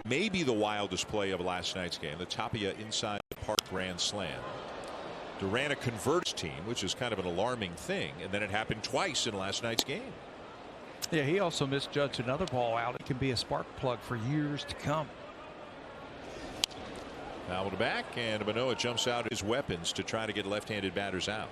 Maybe the wildest play of last night's game. The Tapia inside the park grand slam. Durant a converts team, which is kind of an alarming thing, and then it happened twice in last night's game. Yeah, he also misjudged another ball out. It can be a spark plug for years to come. Foul to back, and Manoah jumps out his weapons to try to get left-handed batters out.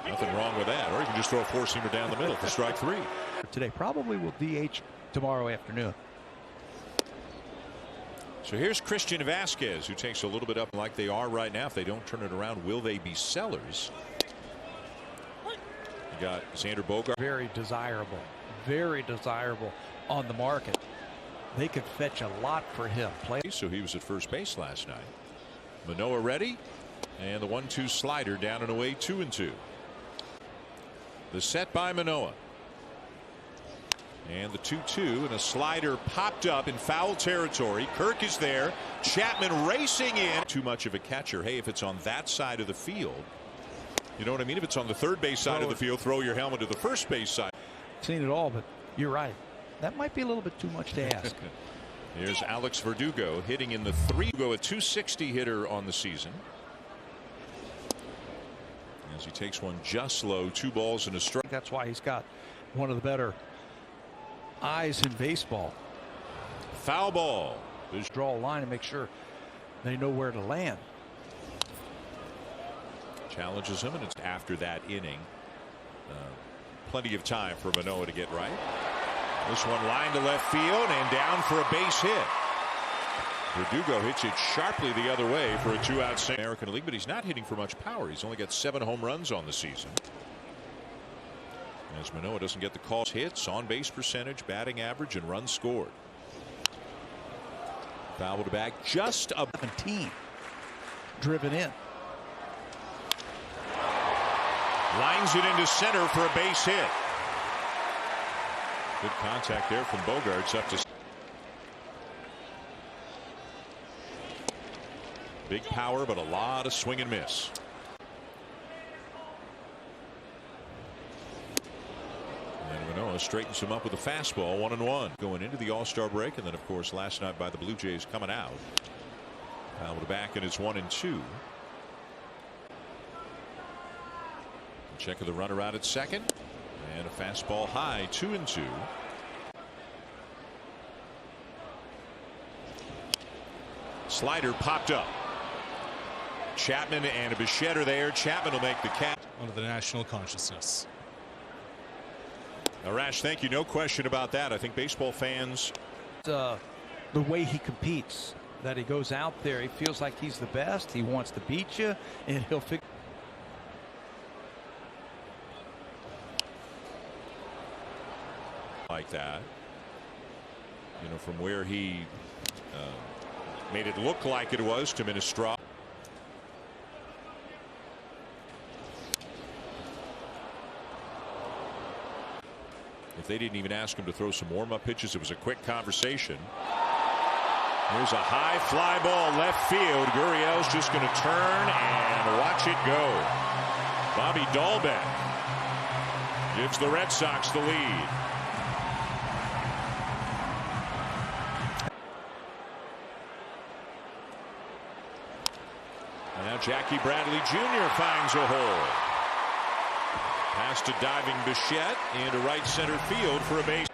Nothing wrong with that. Or you can just throw a four-seamer down the middle for strike three. Today probably will DH tomorrow afternoon. So here's Christian Vasquez, who takes a little bit up like they are right now. If they don't turn it around, will they be sellers? You got Xander Bogaerts. Very desirable on the market. They could fetch a lot for him. So he was at first base last night. Manoah ready, and the 1-2 slider down and away, 2-2. The set by Manoah. And the 2-2, and a slider popped up in foul territory. Kirk is there. Chapman racing in. Too much of a catcher. Hey, if it's on that side of the field, you know what I mean? If it's on the third base side of the field, throw your helmet to the first base side. Seen it all, but you're right. That might be a little bit too much to ask. Here's Alex Verdugo hitting in the a 260 hitter on the season. As he takes one just low, 2 balls and a strike. That's why he's got one of the better eyes in baseball. Foul ball. Just draw a line and make sure they know where to land. Challenges him, and it's after that inning. Plenty of time for Manoah to get right. This one line to left field and down for a base hit. Verdugo hits it sharply the other way for a 2-out American League, but he's not hitting for much power. He's only got 7 home runs on the season. As Manoah doesn't get the calls, hits, on base percentage, batting average, and runs scored. Foul to back, just a 17 driven in. Lines it into center for a base hit. Good contact there from Bogaerts up to. Big power, but a lot of swing and miss. And Manoah straightens him up with a fastball, 1-1. Going into the All-Star break, and then, of course, last night by the Blue Jays coming out. Foul to back, and it's 1-2. Check of the runner out at second. And a fastball high, 2-2. Slider popped up. Chapman and a Bichette are there. Chapman will make the catch. Under the national consciousness. Arash, thank you. No question about that. I think baseball fans. The way he competes, that he goes out there, he feels like he's the best. He wants to beat you, and he'll figure. Like that, you know, from where he made it look like it was to Minestrone. If they didn't even ask him to throw some warm-up pitches, it was a quick conversation. Here's a high fly ball left field. Gurriel's just going to turn and watch it go. Bobby Dahlbeck gives the Red Sox the lead. Now Jackie Bradley Jr. finds a hole. Pass to diving Bichette into right center field for a base.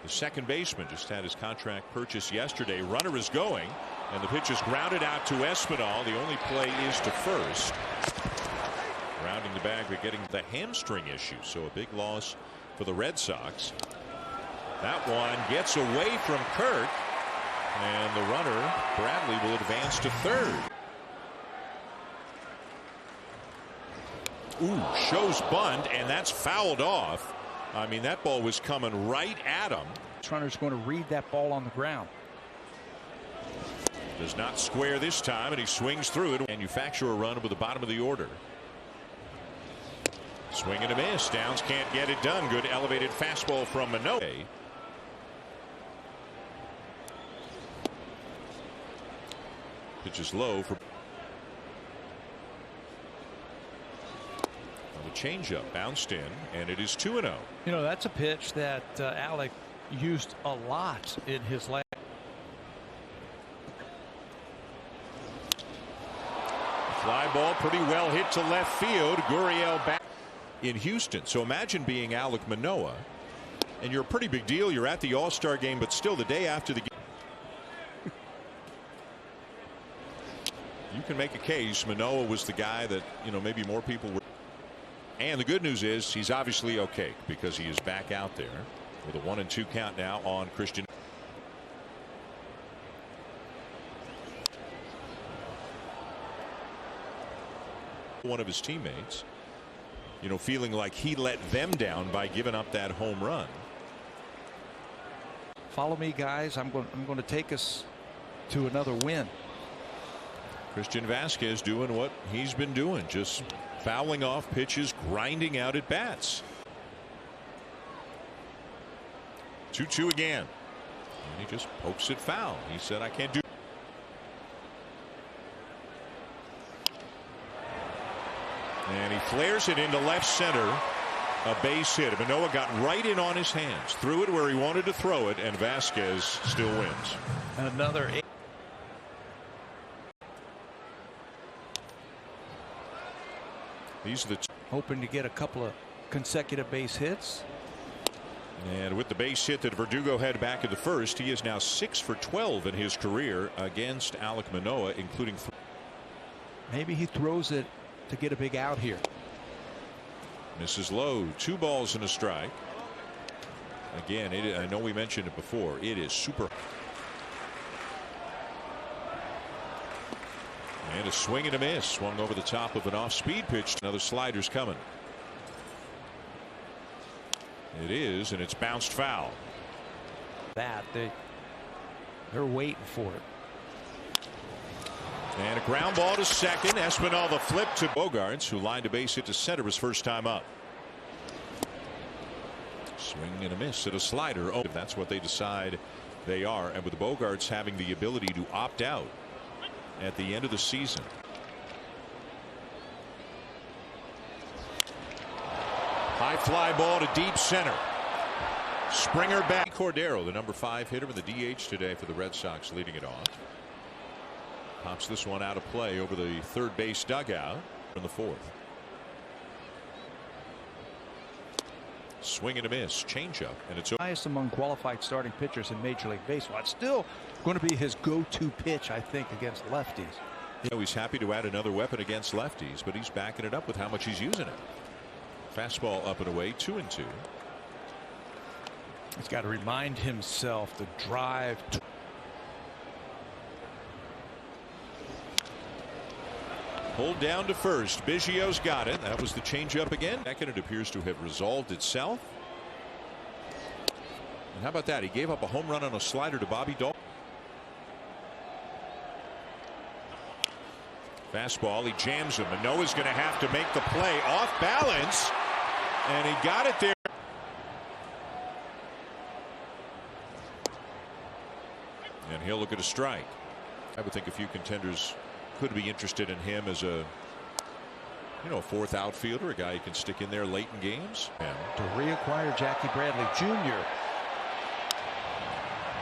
The second baseman just had his contract purchased yesterday. Runner is going, and the pitch is grounded out to Espinal. The only play is to first. Rounding the bag, but getting the hamstring issue, so a big loss for the Red Sox. That one gets away from Kirk, and the runner, Bradley, will advance to third. Ooh, shows bunt, and that's fouled off. I mean, that ball was coming right at him. This runner's going to read that ball on the ground. Does not square this time, and he swings through it. Manufacture a run with the bottom of the order. Swing and a miss. Downs can't get it done. Good elevated fastball from Manoah. Pitch is low for. Changeup bounced in, and it is 2-0. You know, that's a pitch that Alek used a lot in his last. Fly ball pretty well hit to left field. Gurriel back in Houston. So imagine being Alek Manoah, and you're a pretty big deal. You're at the All-Star game, but still the day after the game. You can make a case Manoah was the guy that, maybe more people were. And the good news is he's obviously okay because he is back out there with a 1-2 count now on Christian. One of his teammates, feeling like he let them down by giving up that home run. Follow me, guys. I'm going to take us to another win. Christian Vasquez doing what he's been doing, just fouling off pitches, grinding out at bats. 2-2 again. And he just pokes it foul. He said, I can't do. And he flares it into left center. A base hit. Manoah got right in on his hands, threw it where he wanted to throw it, and Vasquez still wins. Another. These are the hoping to get a couple of consecutive base hits. And with the base hit that Verdugo had back in the first, he is now 6 for 12 in his career against Alek Manoah, including. Maybe he throws it to get a big out here. Misses low. 2 balls and a strike. Again, I know we mentioned it before. It is super. And a swing and a miss. Swung over the top of an off-speed pitch. Another slider's coming. It is, and it's bounced foul. They're waiting for it. And a ground ball to second. Espinal the flip to Bogaerts, who lined a base hit to center his first time up. Swing and a miss at a slider. Oh, if that's what they decide they are. And with the Bogaerts having the ability to opt out at the end of the season. High fly ball to deep center. Springer back. Cordero, the number 5 hitter in the DH today for the Red Sox, leading it off. Pops this one out of play over the third base dugout in the 4th. Swing and a miss. Changeup, and it's highest among qualified starting pitchers in Major League Baseball. It's still going to be his go-to pitch, I think, against lefties. He's happy to add another weapon against lefties, but he's backing it up with how much he's using it. Fastball up and away, 2-2. He's got to remind himself to drive. Pulled down to first. Biggio's got it. That was the changeup again. Second, it appears to have resolved itself. And how about that? He gave up a home run on a slider to Bobby Dawg. Fastball. He jams him. Manoah's going to have to make the play off balance. And he got it there. And he'll look at a strike. I would think a few contenders could be interested in him as a 4th outfielder, a guy who can stick in there late in games. To reacquire Jackie Bradley Jr.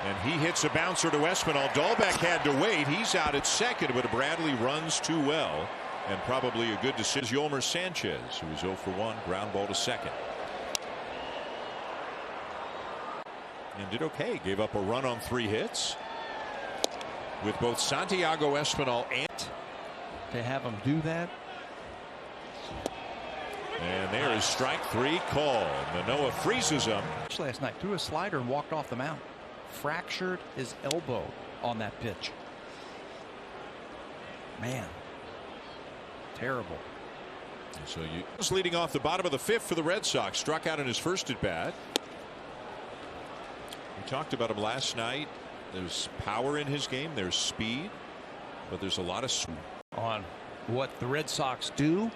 And he hits a bouncer to Espinal. Dahlbeck had to wait. He's out at second, but Bradley runs too well, and probably a good decision. Yolmer Sanchez, who was 0 for 1, ground ball to second. And did okay. Gave up a run on 3 hits. With both Santiago Espinal and to have him do that. And there is strike 3 called. Manoah freezes him. Last night threw a slider and walked off the mound. Fractured his elbow on that pitch. Man, terrible. So you was leading off the bottom of the 5th for the Red Sox. Struck out in his first at bat. We talked about him last night. There's power in his game. There's speed, but there's a lot of on what the Red Sox do.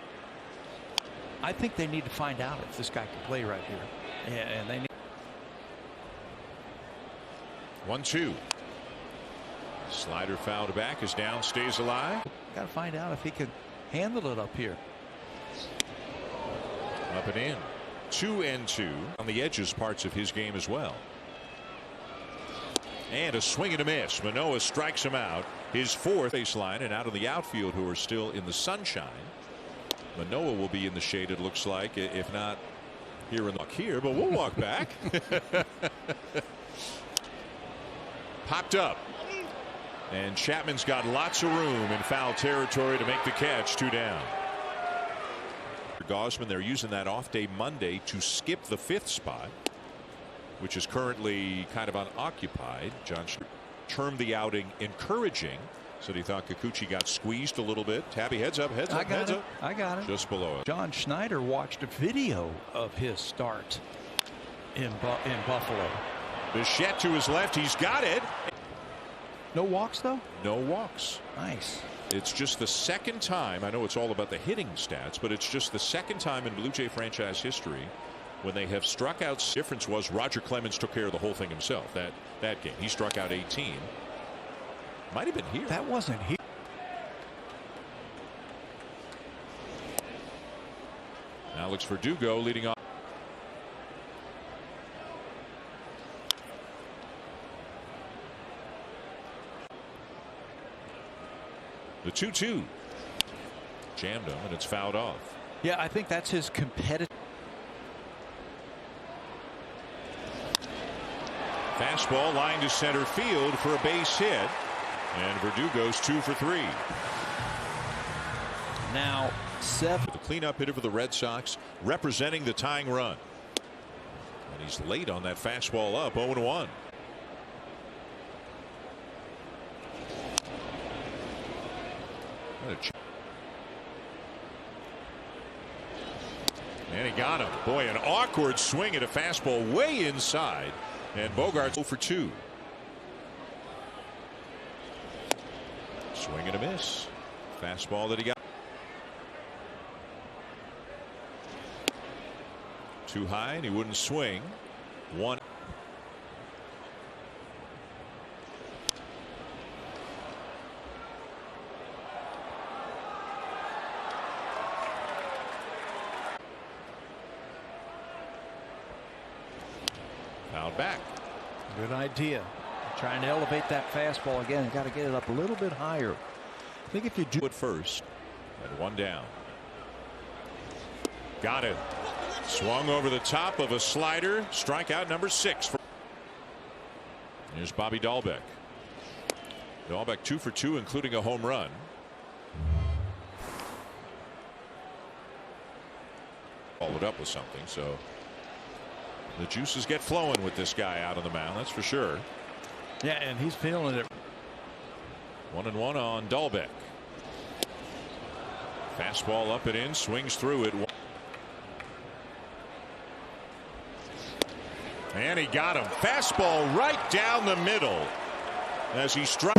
I think they need to find out if this guy can play right here. Yeah, and they need 1-2. Slider fouled back, is down, stays alive. Got to find out if he can handle it up here. Up and in. 2-2 on the edges parts of his game as well. And a swing and a miss. Manoah strikes him out. His fourth baseline, and out of the outfield who are still in the sunshine. Manoah will be in the shade, it looks like, if not here in the here, but we'll walk back. Popped up. And Chapman's got lots of room in foul territory to make the catch. 2 down. Gausman, they're using that off day Monday to skip the 5th spot, which is currently kind of unoccupied. John termed the outing encouraging. Said he thought Kikuchi got squeezed a little bit. Tabby, heads up, heads up, heads up. I got it. Just below it. John Schneider watched a video of his start in Buffalo. Bichette to his left. He's got it. No walks, though? No walks. Nice. It's just the second time. I know it's all about the hitting stats, but it's just the second time in Blue Jay franchise history when they have struck out. Difference was Roger Clemens took care of the whole thing himself. That game, he struck out 18. Might have been here. That wasn't here. Alex Verdugo leading off. The 2-2. Jammed him, and it's fouled off. Yeah, I think that's his competitive. Fastball line to center field for a base hit. And Verdugo's 2 for 3. Now 7. The cleanup hitter for the Red Sox, representing the tying run. And he's late on that fastball up. 0-1. And he got him. Boy, an awkward swing at a fastball way inside. And Bogart's 0 for 2. Swing and a miss. Fastball that he got. Too high, and he wouldn't swing. 1. Fouled back. Good idea. Trying to elevate that fastball again. Got to get it up a little bit higher. I think if you do it first, and 1 down. Got it. Swung over the top of a slider. Strikeout number 6. Here's Bobby Dahlbeck. Dahlbeck 2 for 2, including a home run. Followed up with something, so the juices get flowing with this guy out on the mound, that's for sure. Yeah, and he's feeling it. 1-1 on Dahlbeck. Fastball up and in, swings through it. And he got him. Fastball right down the middle as he struck.